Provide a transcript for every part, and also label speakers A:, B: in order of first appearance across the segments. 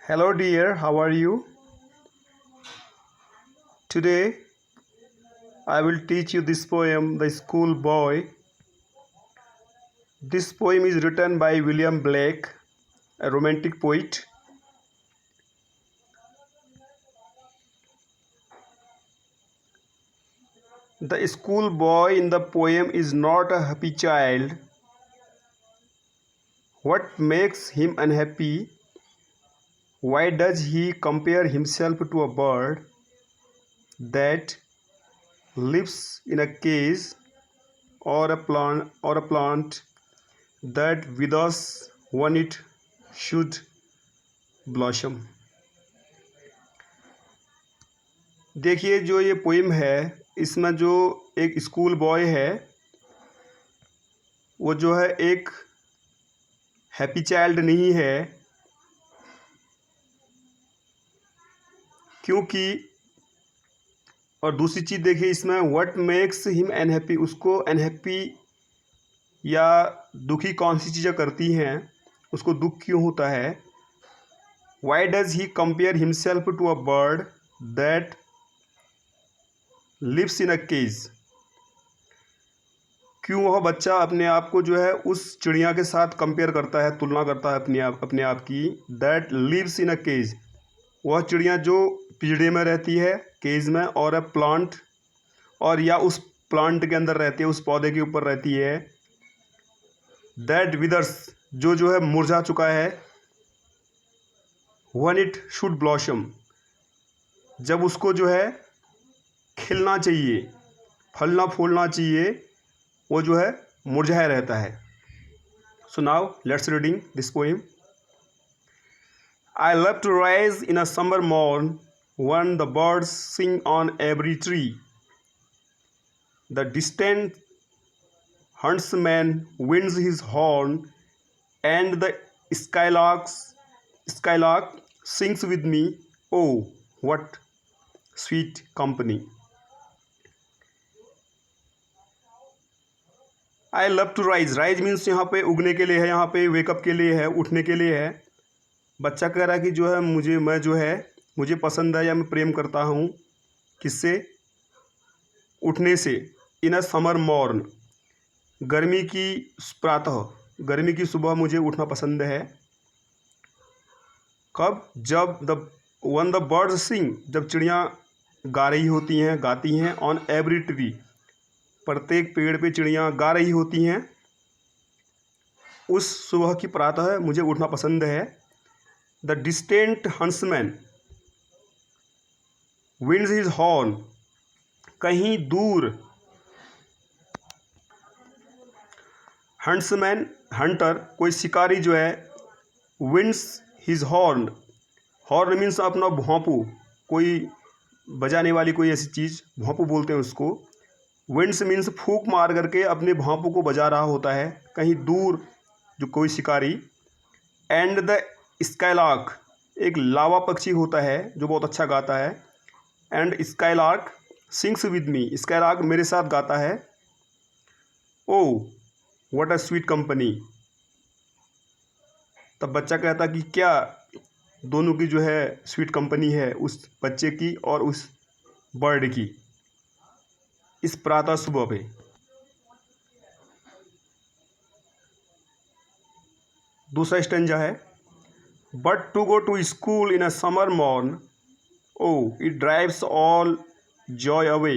A: Hello, dear, how are you? Today I will teach you this poem, The School Boy. This poem is written by William Blake, a romantic poet. The school boy in the poem is not a happy child. What makes him unhappy? Why does he compare himself to a bird that lives in a cage, or a plant that withers when it should blossom? देखिए, जो ये poem है इसमें जो एक school boy है वो जो है एक हैप्पी चाइल्ड नहीं है, क्योंकि और दूसरी चीज़ देखिए इसमें व्हाट मेक्स हिम अनहैप्पी, उसको अनहैप्पी या दुखी कौन सी चीज़ें करती हैं, उसको दुख क्यों होता है। Why does he compare himself to a bird that lives in a cage, क्यों वह बच्चा अपने आप को जो है उस चिड़िया के साथ कंपेयर करता है, तुलना करता है अपने आप की। That lives in a cage, वह चिड़िया जो पिंजड़े में रहती है, केज में, और अ प्लांट, और या उस प्लांट के अंदर रहती है, उस पौधे के ऊपर रहती है। दैट विदर्स, जो है मुरझा चुका है। व्हेन इट शुड ब्लॉसम, जब उसको जो है खिलना चाहिए, फलना फूलना चाहिए, वो जो है मुरझाया रहता है। So now let's reading this poem. I love to rise in a summer morn when the birds sing on every tree. The distant huntsman winds his horn, and the skylark sings with me. Oh, what sweet company! I love to rise. Rise means यहाँ पे उगने के लिए है, यहाँ पे wake up के लिए है, उठने के लिए है। बच्चा कह रहा है कि जो है मुझे पसंद है या मैं प्रेम करता हूँ, किससे? उठने से। इन अ समर मॉर्न, गर्मी की प्रातः, गर्मी की सुबह मुझे उठना पसंद है। कब? जब वन द बर्ड्स सिंग, जब चिड़ियाँ गा रही होती हैं, गाती हैं। ऑन एवरी ट्री, प्रत्येक पेड़ पे चिड़ियाँ गा रही होती हैं। उस सुबह की प्रातः मुझे उठना पसंद है। The distant huntsman winds his horn, कहीं दूर हंट्समैन, हंटर, कोई शिकारी जो है, winds his horn, horn means अपना भोंपू, कोई बजाने वाली कोई ऐसी चीज़, भोंपू बोलते हैं उसको। विंड्स मीन्स फूंक मार करके अपने भोंपू को बजा रहा होता है, कहीं दूर जो कोई शिकारी। एंड द स्काईलार्क, एक लावा पक्षी होता है जो बहुत अच्छा गाता है। And skylark sings with me, skylark मेरे साथ गाता है। Oh what a sweet company, तब बच्चा कहता कि क्या दोनों की जो है स्वीट कंपनी है, उस बच्चे की और उस बर्ड की, इस प्रातः सुबह पे। दूसरा स्टेंजा है। But to go to school in a summer morn, O it drives all joy away,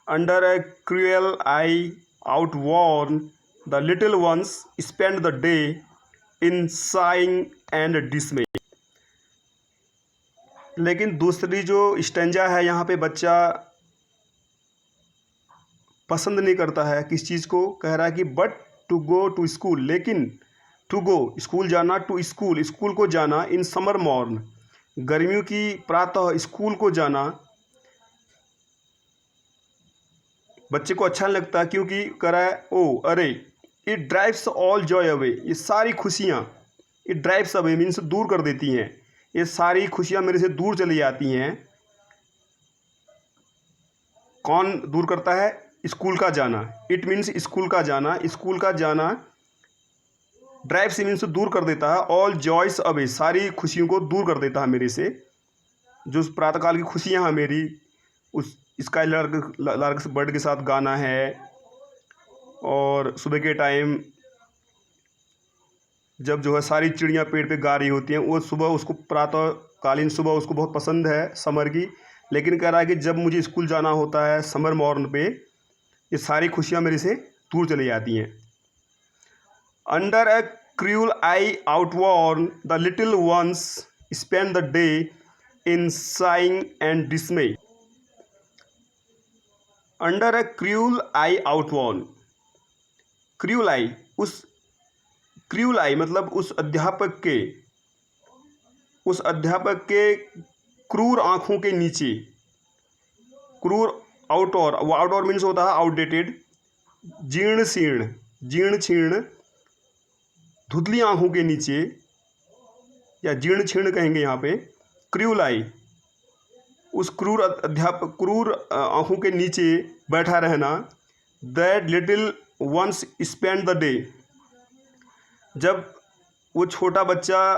A: under a cruel eye outworn, the little ones spend the day in sighing and dismay. लेकिन दूसरी जो stanza है यहाँ पे बच्चा पसंद नहीं करता है, किस चीज़ को? कह रहा है कि but to go to school, लेकिन टू गो स्कूल जाना, टू स्कूल स्कूल को जाना, इन समर मॉर्न गर्मियों की प्रातः स्कूल को जाना बच्चे को अच्छा नहीं लगता, क्योंकि कह रहा है ओ अरे it drives all joy away, ये सारी खुशियाँ, इट ड्राइव्स अवे मीन्स दूर कर देती हैं, ये सारी खुशियाँ मेरे से दूर चली जाती हैं। कौन दूर करता है? स्कूल का जाना। इट मीन्स स्कूल का जाना, स्कूल का जाना ड्राइव से मीन्स दूर कर देता है, ऑल जॉयस अवे, सारी खुशियों को दूर कर देता है मेरे से। जो प्रातःकाल की खुशियाँ हैं मेरी, उस स्काई लार्क बर्ड के साथ गाना है, और सुबह के टाइम जब जो है सारी चिड़ियाँ पेड़ पे गा रही होती हैं, वो सुबह उसको प्रातःकालीन सुबह उसको बहुत पसंद है समर की। लेकिन कह रहा है कि जब मुझे स्कूल जाना होता है समर मॉर्न पे, ये सारी खुशियाँ मेरे से दूर चली जाती हैं। Under a cruel eye outworn the little ones spend the day in sighing and dismay. Under a cruel eye outworn, cruel eye, उस क्रूअल आई मतलब उस अध्यापक के क्रूर आँखों के नीचे, क्रूर आउटडोर, वो आउटडोर मीन्स होता है आउटडेटेड, जीर्ण शीर्ण धुंधली आँखों के नीचे, या जीर्ण शीर्ण कहेंगे यहाँ पे, क्रूअल आई, उस क्रूर आँखों के नीचे बैठा रहना। That little ones spend the day, जब वो छोटा बच्चा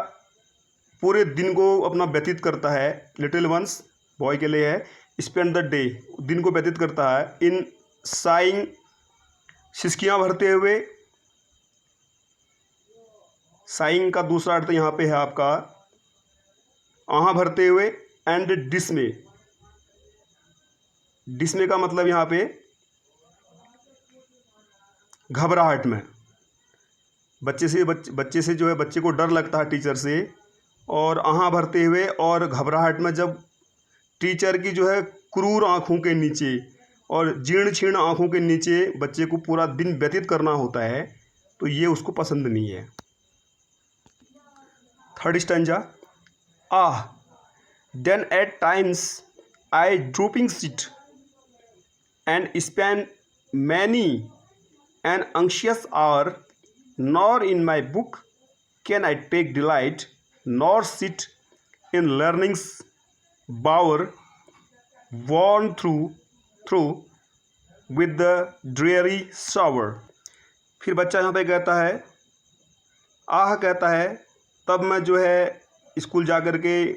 A: पूरे दिन को अपना व्यतीत करता है, लिटिल वंस बॉय के लिए है, स्पेंड द डे दिन को व्यतीत करता है, इन साइंग सिसकियाँ भरते हुए, साइंग का दूसरा अर्थ यहाँ पे है आपका आहाँ भरते हुए, एंड डिसमे, डिसमे का मतलब यहाँ पे घबराहट में, बच्चे से जो है बच्चे को डर लगता है टीचर से, और आहाँ भरते हुए और घबराहट में, जब टीचर की जो है क्रूर आँखों के नीचे और जीर्ण शीर्ण आँखों के नीचे बच्चे को पूरा दिन व्यतीत करना होता है, तो ये उसको पसंद नहीं है। Third stanza, ah then at times I drooping sit and spend many an anxious hour, nor in my book can I take delight, nor sit in learning's bower, worn through with the dreary shower। फिर बच्चा यहाँ पे कहता है, आह कहता है, तब मैं जो है स्कूल जा कर के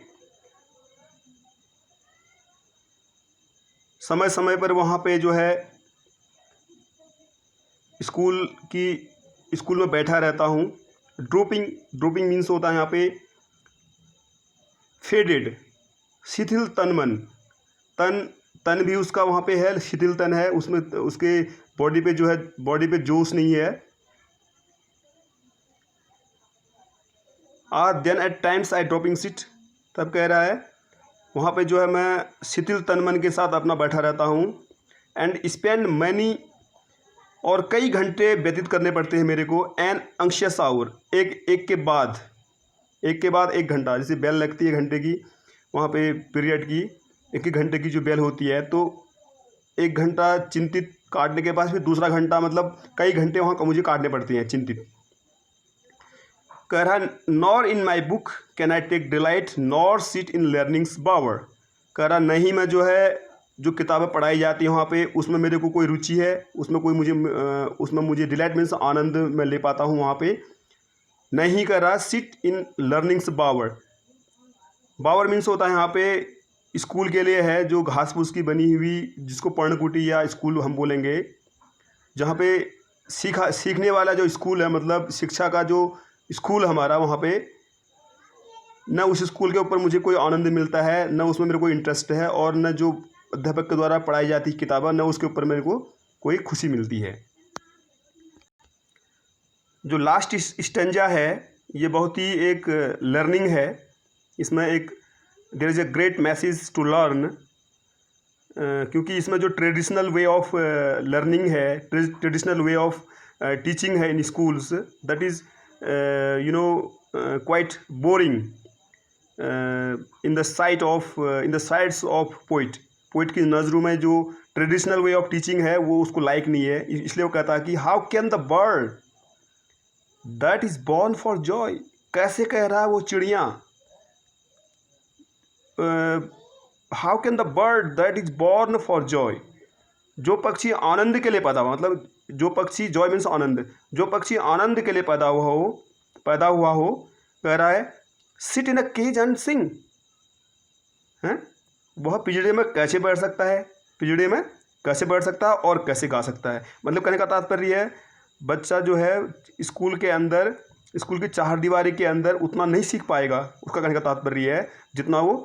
A: समय समय पर वहाँ पे जो है स्कूल में बैठा रहता हूँ। ड्रूपिंग मीन्स होता है यहाँ पे फेडेड, शिथिल तन भी उसका वहाँ पे है, शिथिल तन है, उसमें उसके बॉडी पे जोश नहीं है। Then at times I drooping sit, तब कह रहा है वहाँ पे जो है मैं शिथिल तन मन के साथ अपना बैठा रहता हूँ। एंड स्पेंड मनी, और कई घंटे व्यतीत करने पड़ते हैं मेरे को, एन anxious आवर, एक के बाद एक घंटा, जैसे बेल लगती है घंटे की, वहाँ पे पीरियड की एक घंटे की जो बेल होती है, तो एक घंटा चिंतित काटने के बाद फिर दूसरा घंटा, मतलब कई घंटे वहाँ का मुझे काटने पड़ते हैं चिंतित। कह रहा है nor in my book can I take delight, nor sit in learning's bower, कह रहा नहीं मैं जो है जो किताबें पढ़ाई जाती हैं वहाँ पे उसमें मेरे को कोई रुचि है, उसमें मुझे डिलाइट मीन्स आनंद मैं ले पाता हूँ वहाँ पे नहीं। कर रहा sit in learning's bower means होता है यहाँ पे स्कूल के लिए है, जो घास फूस की बनी हुई, जिसको पर्णकुटी या स्कूल हम बोलेंगे, जहाँ पे सीखने वाला जो स्कूल है, मतलब शिक्षा का जो स्कूल हमारा, वहाँ पे न उस स्कूल के ऊपर मुझे कोई आनंद मिलता है, न उसमें मेरे को इंटरेस्ट है, और न जो अध्यापक के द्वारा पढ़ाई जाती किताबें, न उसके ऊपर मेरे को कोई खुशी मिलती है। जो लास्ट स्टेंजा है ये बहुत ही एक लर्निंग है, इसमें एक there is a great message to learn, क्योंकि इसमें जो ट्रेडिशनल वे ऑफ लर्निंग है, ट्रेडिशनल वे ऑफ टीचिंग है in schools, that is quite boring in the sides of poet की नज़रों में जो ट्रेडिशनल वे ऑफ टीचिंग है वो उसको लाइक नहीं है, इसलिए वो कहता है कि how can the bird that is born for Joy, कैसे कह रहा है वो चिड़िया, how can the bird that is born for Joy, जो पक्षी आनंद के लिए पैदा हुआ, मतलब जो पक्षी, जॉय मीन्स आनंद, जो पक्षी आनंद के लिए पैदा हुआ हो, पैदा हुआ हो, कह रहा है sit in a cage and sing, हैं, वह पिंजड़े में कैसे बैठ सकता है, पिंजड़े में कैसे बैठ सकता है और कैसे गा सकता है। मतलब कहने का तात्पर्य है बच्चा जो है स्कूल के अंदर, स्कूल की चारदीवारी के अंदर उतना नहीं सीख पाएगा, उसका कहने का तात्पर्य है जितना वो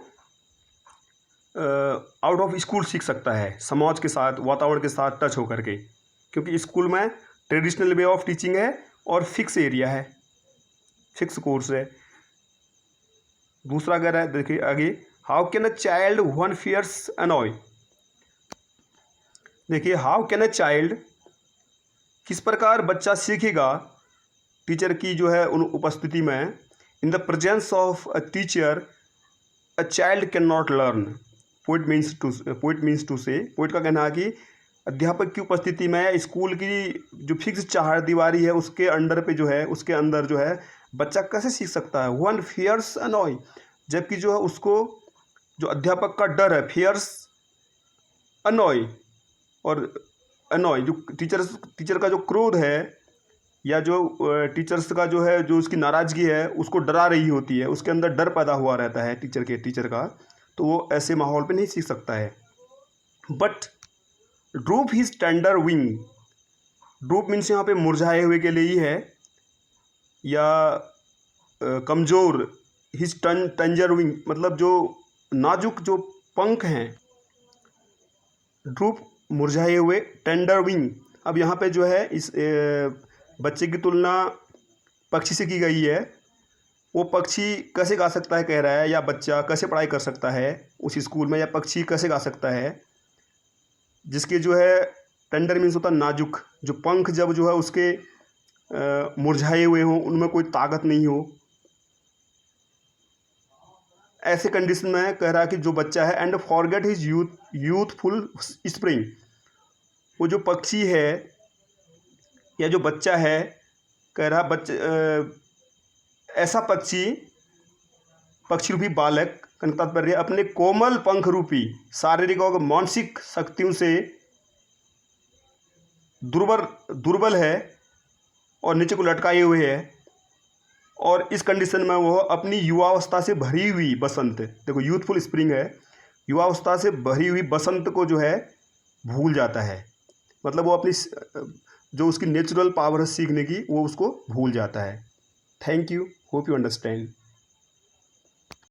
A: आउट ऑफ स्कूल सीख सकता है, समाज के साथ, वातावरण के साथ टच होकर के, क्योंकि स्कूल में ट्रेडिशनल वे ऑफ टीचिंग है और फिक्स एरिया है, फिक्स कोर्स है। दूसरा अगर है, देखिए आगे, how can a child when fears annoy. देखिए हाउ कैन अ चाइल्ड, किस प्रकार बच्चा सीखेगा टीचर की जो है उन उपस्थिति में, in the presence of a teacher a child can not learn. Poet means to say, poet का कहना है कि अध्यापक की उपस्थिति में स्कूल की जो फिक्स चारदीवारी है उसके अंडर पे जो है, उसके अंदर जो है बच्चा कैसे सीख सकता है। वन फियर्स अनॉय, जबकि जो है उसको जो अध्यापक का डर है, फियर्स अनॉय, और अनॉय जो टीचर का जो क्रोध है या जो टीचर्स का जो है, जो उसकी नाराज़गी है उसको डरा रही होती है, उसके अंदर डर पैदा हुआ रहता है टीचर का, तो वो ऐसे माहौल पे नहीं सीख सकता है। But drupe his tender wing, drupe means यहाँ पे मुरझाए हुए के लिए ही है, या कमज़ोर, हिज टेंजर विंग मतलब जो नाजुक जो पंख हैं, ड्रूप मुरझाए हुए, टेंडर विंग। अब यहाँ पे जो है इस बच्चे की तुलना पक्षी से की गई है। वो पक्षी कैसे गा सकता है कह रहा है, या बच्चा कैसे पढ़ाई कर सकता है उस स्कूल में, या पक्षी कैसे गा सकता है जिसके जो है टेंडर मीन्स होता है नाजुक, जो पंख जब जो है उसके मुरझाए हुए हों, उनमें कोई ताकत नहीं हो, ऐसे कंडीशन में कह रहा है कि जो बच्चा है, and forget his youthful spring. वो जो पक्षी है या जो बच्चा है, कह रहा ऐसा पक्षी रूपी बालक का तात्पर्य अपने कोमल पंख रूपी शारीरिक और मानसिक शक्तियों से दुर्बल है और नीचे को लटकाए हुए है, और इस कंडीशन में वह अपनी युवावस्था से भरी हुई बसंत, देखो यूथफुल स्प्रिंग है, युवावस्था से भरी हुई बसंत को जो है भूल जाता है। मतलब वो अपनी जो उसकी नेचुरल पावर है सीखने की, वो उसको भूल जाता है। Thank you, hope you understand.